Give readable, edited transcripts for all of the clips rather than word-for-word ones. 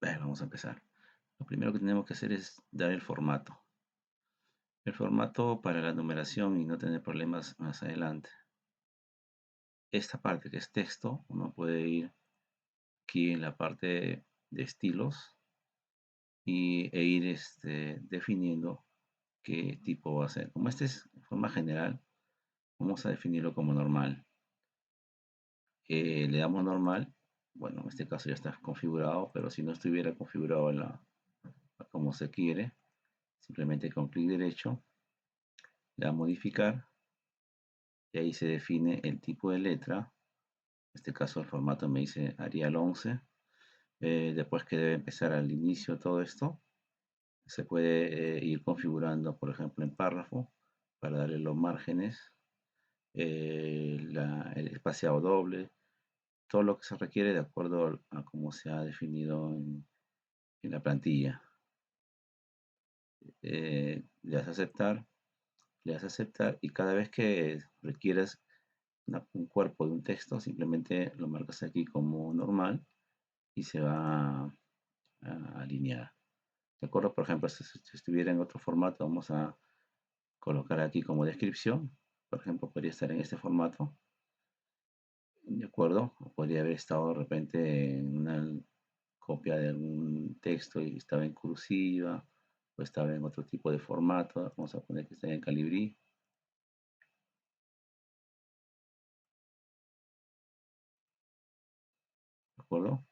Vamos a empezar. Lo primero que tenemos que hacer es dar el formato. El formato para la numeración y no tener problemas más adelante. Esta parte que es texto, uno puede ir aquí en la parte de estilos e ir definiendo qué tipo va a ser. Como este es de forma general, vamos a definirlo como normal. Le damos normal. Bueno, en este caso ya está configurado, pero si no estuviera configurado como se quiere, simplemente con clic derecho le da a modificar y ahí se define el tipo de letra. En este caso el formato me dice Arial 11. Después que debe empezar al inicio todo esto, se puede ir configurando, por ejemplo, en párrafo para darle los márgenes, el espaciado doble, todo lo que se requiere de acuerdo a cómo se ha definido en la plantilla. Le das a aceptar y cada vez que requieras un cuerpo de un texto, simplemente lo marcas aquí como normal y se va a alinear. ¿De acuerdo? Por ejemplo, si estuviera en otro formato, vamos a colocar aquí como descripción. Por ejemplo, podría estar en este formato. ¿De acuerdo? O podría haber estado de repente en una copia de algún texto y estaba en cursiva o estaba en otro tipo de formato. Vamos a poner que está en Calibri. ¿De acuerdo?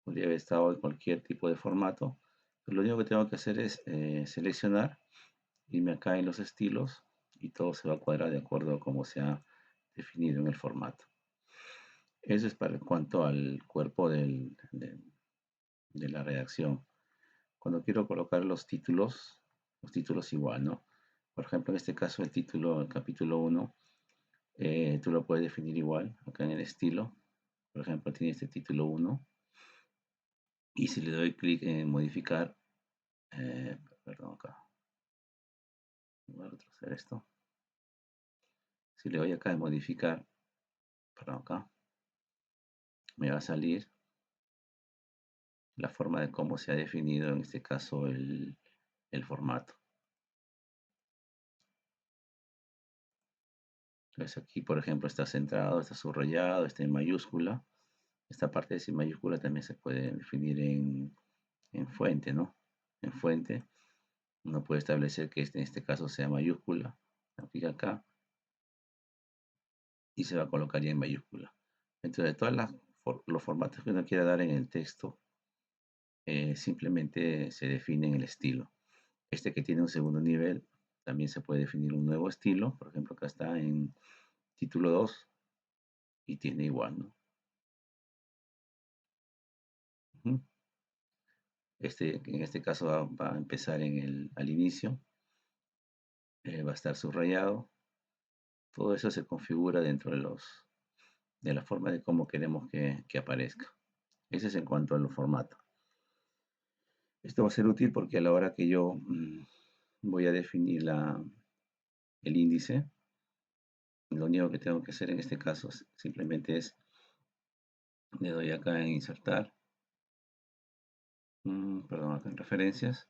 Podría haber estado en cualquier tipo de formato. Pero lo único que tengo que hacer es seleccionar, irme acá en los estilos y todo se va a cuadrar de acuerdo a cómo se ha definido en el formato. Eso es para cuanto al cuerpo de la redacción. Cuando quiero colocar los títulos igual, ¿no? Por ejemplo, en este caso el título, el capítulo 1, tú lo puedes definir igual, acá en el estilo. Por ejemplo, tiene este título 1 y si le doy clic en modificar, perdón, acá, voy a retroceder esto. Si le doy acá en modificar, perdón, acá, me va a salir la forma de cómo se ha definido en este caso el formato. Entonces aquí, por ejemplo, está centrado, está subrayado, está en mayúscula. Esta parte de sin mayúscula también se puede definir en fuente, ¿no? En fuente, uno puede establecer que en este caso sea mayúscula. Aplica acá y se va a colocar ya en mayúscula. Entonces, de los formatos que uno quiera dar en el texto, simplemente se define en el estilo. Este que tiene un segundo nivel, también se puede definir un nuevo estilo. Por ejemplo, acá está en título 2 y tiene igual, ¿no? Ujú. En este caso va a empezar al inicio, va a estar subrayado. Todo eso se configura dentro de la forma de cómo queremos que aparezca. Ese es en cuanto a los formatos. Esto va a ser útil porque a la hora que yo voy a definir el índice, lo único que tengo que hacer en este caso simplemente es, le doy acá en insertar, perdón, acá en referencias,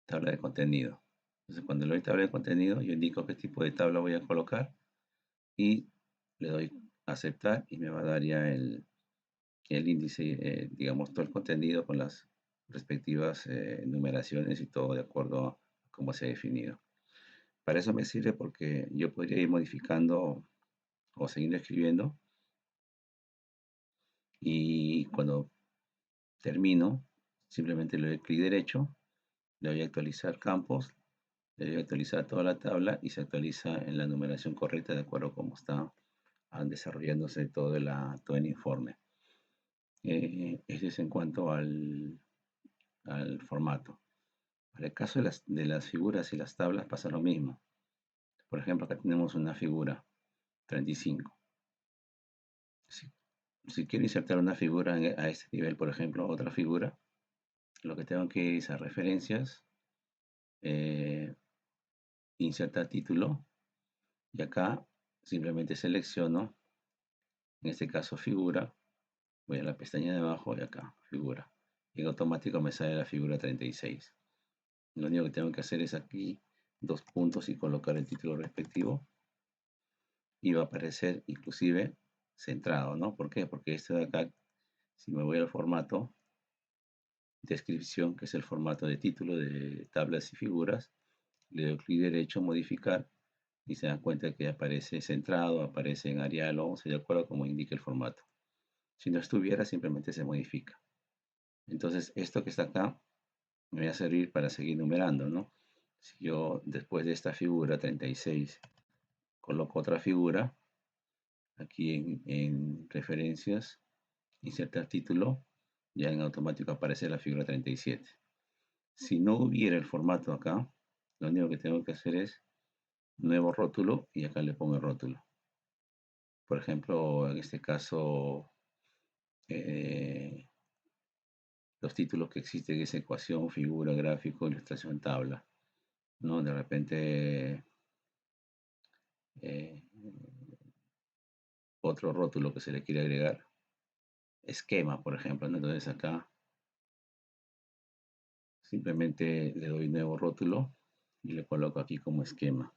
tabla de contenido. Entonces cuando le doy tabla de contenido, yo indico qué tipo de tabla voy a colocar y le doy aceptar y me va a dar ya el índice, digamos, todo el contenido con las respectivas numeraciones y todo de acuerdo a cómo se ha definido. Para eso me sirve porque yo podría ir modificando o seguir escribiendo y cuando termino, simplemente le doy clic derecho, le doy a actualizar campos, le doy a actualizar toda la tabla y se actualiza en la numeración correcta de acuerdo a cómo está desarrollándose todo el informe. Ese es en cuanto al formato. Para el caso de las figuras y las tablas pasa lo mismo. Por ejemplo, acá tenemos una figura 35. Si, si quiero insertar una figura a este nivel, por ejemplo, otra figura, lo que tengo que ir es a referencias, eh, insertar título, y acá simplemente selecciono, en este caso figura, voy a la pestaña de abajo y acá, figura. y en automático me sale la figura 36. Lo único que tengo que hacer es aquí dos puntos y colocar el título respectivo y va a aparecer inclusive centrado, ¿no? ¿Por qué? Porque este de acá, si me voy al formato, descripción, que es el formato de título de tablas y figuras, le doy clic derecho, modificar, y se dan cuenta que aparece centrado, aparece en Arial 11, de acuerdo a como indica el formato. Si no estuviera, simplemente se modifica. Entonces, esto que está acá me va a servir para seguir numerando, ¿no? Si yo después de esta figura 36 coloco otra figura, aquí en referencias, insertar título, ya en automático aparece la figura 37. Si no hubiera el formato acá, lo único que tengo que hacer es nuevo rótulo y acá le pongo el rótulo. Por ejemplo, en este caso, eh, los títulos que existen es ecuación, figura, gráfico, ilustración, tabla, ¿no? De repente, eh, otro rótulo que se le quiere agregar, esquema, por ejemplo, ¿no? Entonces acá simplemente le doy nuevo rótulo y le coloco aquí como esquema.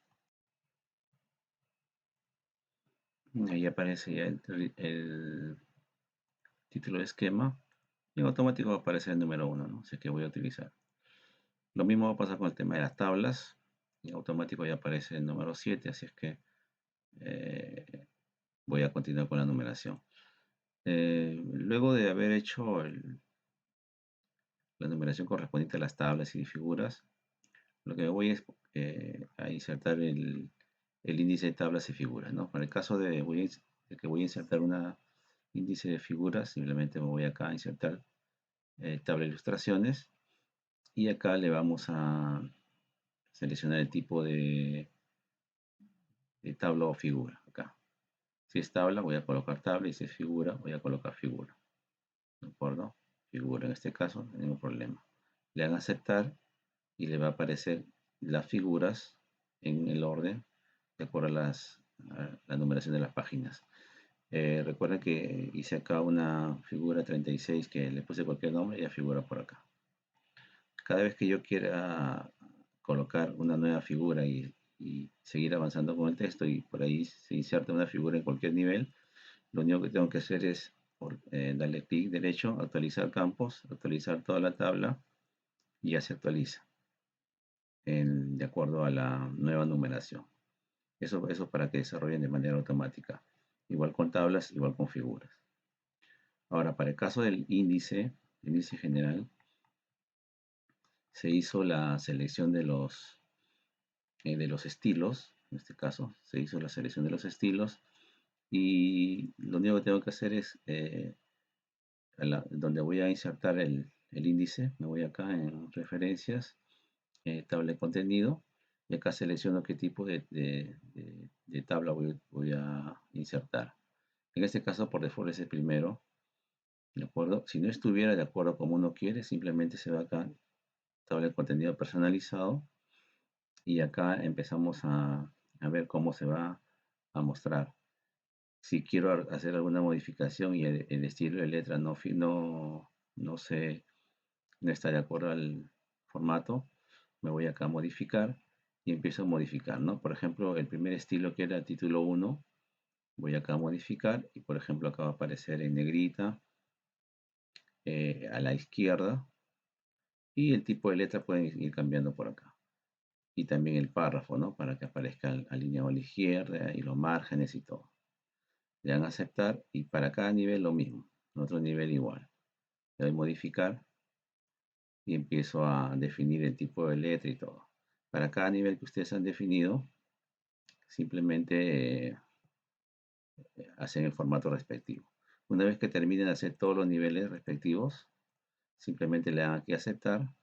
Ahí aparece ya el título de esquema y en automático va a aparecer el número 1, ¿no? Así que voy a utilizar. Lo mismo va a pasar con el tema de las tablas. En automático ya aparece el número 7, así es que eh, voy a continuar con la numeración. Luego de haber hecho la numeración correspondiente a las tablas y figuras, lo que voy es a insertar el índice de tablas y figuras, ¿no? Para el caso de que voy a insertar una índice de figuras, simplemente me voy acá a insertar tabla de ilustraciones y acá le vamos a seleccionar el tipo de tabla o figura, acá. Si es tabla, voy a colocar tabla y si es figura, voy a colocar figura. ¿De acuerdo? Figura en este caso, no hay ningún problema. Le dan a aceptar y le va a aparecer las figuras en el orden de acuerdo a la numeración de las páginas. Recuerden que hice acá una figura 36 que le puse cualquier nombre y ya figura por acá. Cada vez que yo quiera colocar una nueva figura y seguir avanzando con el texto y por ahí se inserta una figura en cualquier nivel, lo único que tengo que hacer es darle clic derecho, actualizar campos, actualizar toda la tabla y ya se actualiza de acuerdo a la nueva numeración. Eso para que desarrollen de manera automática. Igual con tablas, igual con figuras. Ahora, para el caso del índice general, se hizo la selección de los estilos. En este caso, se hizo la selección de los estilos. Y lo único que tengo que hacer es, donde voy a insertar el índice, me voy acá en referencias, tabla de contenido, y acá selecciono qué tipo de tabla voy a insertar. En este caso, por default es el primero, ¿de acuerdo? Si no estuviera de acuerdo como uno quiere, simplemente se va acá, tabla de contenido personalizado, y acá empezamos a ver cómo se va a mostrar. Si quiero hacer alguna modificación y el estilo de letra no está de acuerdo al formato, me voy acá a modificar y empiezo a modificar, ¿no? Por ejemplo, el primer estilo que era título 1, voy acá a modificar y por ejemplo acá va a aparecer en negrita a la izquierda y el tipo de letra pueden ir cambiando por acá. Y también el párrafo, ¿no? Para que aparezca alineado a la izquierda y los márgenes y todo. Le dan a aceptar y para cada nivel lo mismo, en otro nivel igual. Le doy modificar y empiezo a definir el tipo de letra y todo. Para cada nivel que ustedes han definido, simplemente hacen el formato respectivo. Una vez que terminen de hacer todos los niveles respectivos, simplemente le dan aquí a aceptar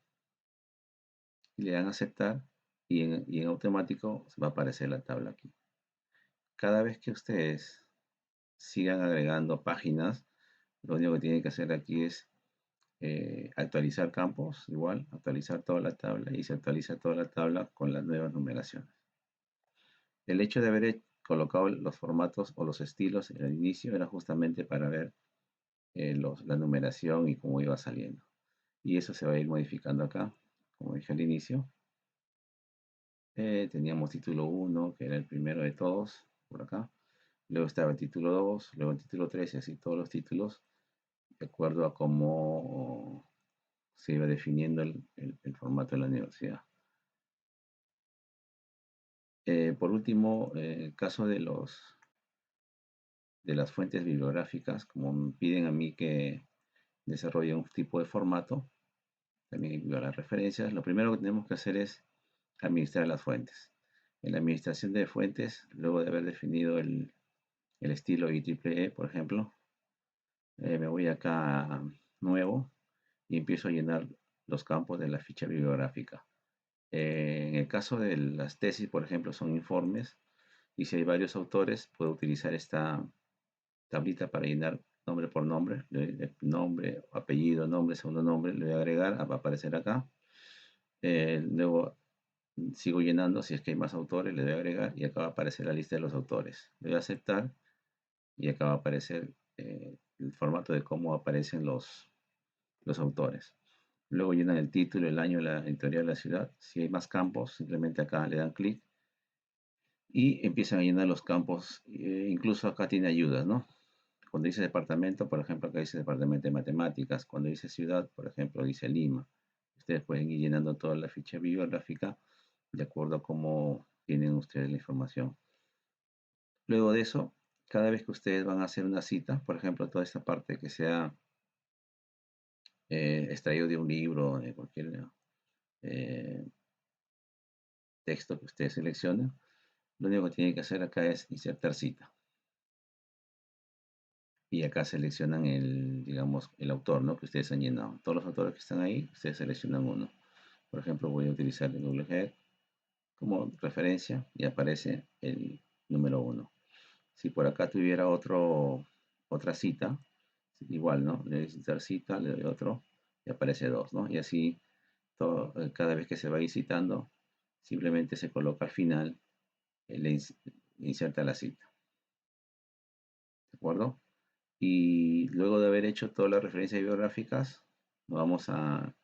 y le dan a aceptar y en automático va a aparecer la tabla aquí. Cada vez que ustedes sigan agregando páginas, lo único que tienen que hacer aquí es actualizar campos, igual, actualizar toda la tabla y se actualiza toda la tabla con las nuevas numeraciones. El hecho de haber colocado los formatos o los estilos al inicio era justamente para ver la numeración y cómo iba saliendo. y eso se va a ir modificando acá, como dije al inicio. Teníamos título 1, que era el primero de todos, por acá. Luego estaba el título 2, luego el título 3 y así todos los títulos, de acuerdo a cómo se iba definiendo el formato de la universidad. Por último, el caso de las fuentes bibliográficas, como me piden a mí que desarrolle un tipo de formato, también las referencias, lo primero que tenemos que hacer es administrar las fuentes. En la administración de fuentes, luego de haber definido el estilo IEEE, por ejemplo, me voy acá a nuevo y empiezo a llenar los campos de la ficha bibliográfica. En el caso de las tesis, por ejemplo, son informes y si hay varios autores, puedo utilizar esta tablita para llenar nombre por nombre, nombre, apellido, nombre, segundo nombre, le voy a agregar, va a aparecer acá. Luego sigo llenando, si es que hay más autores, le doy a agregar y acá va a aparecer la lista de los autores. Le doy a aceptar y acá va a aparecer el formato de cómo aparecen los autores. Luego llenan el título, el año, la editorial, la ciudad. Si hay más campos, simplemente acá le dan clic y empiezan a llenar los campos. Incluso acá tiene ayudas, ¿no? Cuando dice departamento, por ejemplo, acá dice departamento de matemáticas. Cuando dice ciudad, por ejemplo, dice Lima. Ustedes pueden ir llenando toda la ficha bibliográfica de acuerdo a cómo tienen ustedes la información. Luego de eso, cada vez que ustedes van a hacer una cita, por ejemplo, toda esta parte que sea extraído de un libro, de cualquier eh, texto que ustedes seleccionen, lo único que tienen que hacer acá es insertar cita. Y acá seleccionan digamos, el autor, ¿no? Que ustedes han llenado. Todos los autores que están ahí, ustedes seleccionan uno. Por ejemplo, voy a utilizar el Google Head como referencia y aparece el número 1. Si por acá tuviera otra cita, igual, ¿no? Le doy insertar cita, le doy otro y aparece 2, ¿no? Y así cada vez que se va a ir citando, simplemente se coloca al final, le inserta la cita, ¿de acuerdo? Y luego de haber hecho todas las referencias bibliográficas, nos vamos a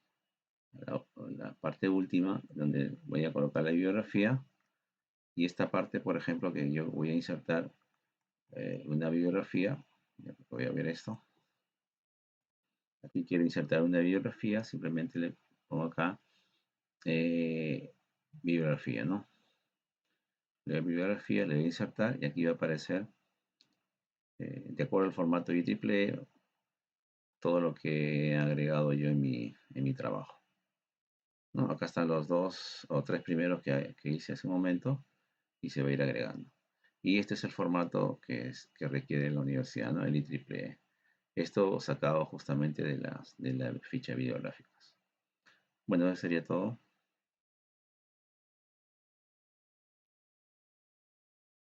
la parte última, donde voy a colocar la bibliografía. Y esta parte, por ejemplo, que yo voy a insertar una bibliografía, voy a ver esto. Aquí quiero insertar una bibliografía, simplemente le pongo acá bibliografía, ¿no? La bibliografía le voy a insertar y aquí va a aparecer, de acuerdo al formato IEEE, todo lo que he agregado yo en mi trabajo, ¿no? Acá están los 2 o 3 primeros que hice hace un momento y se va a ir agregando. Y este es el formato que requiere la universidad, ¿no? El IEEE. Esto sacado justamente de la ficha bibliográficas. Bueno, eso sería todo.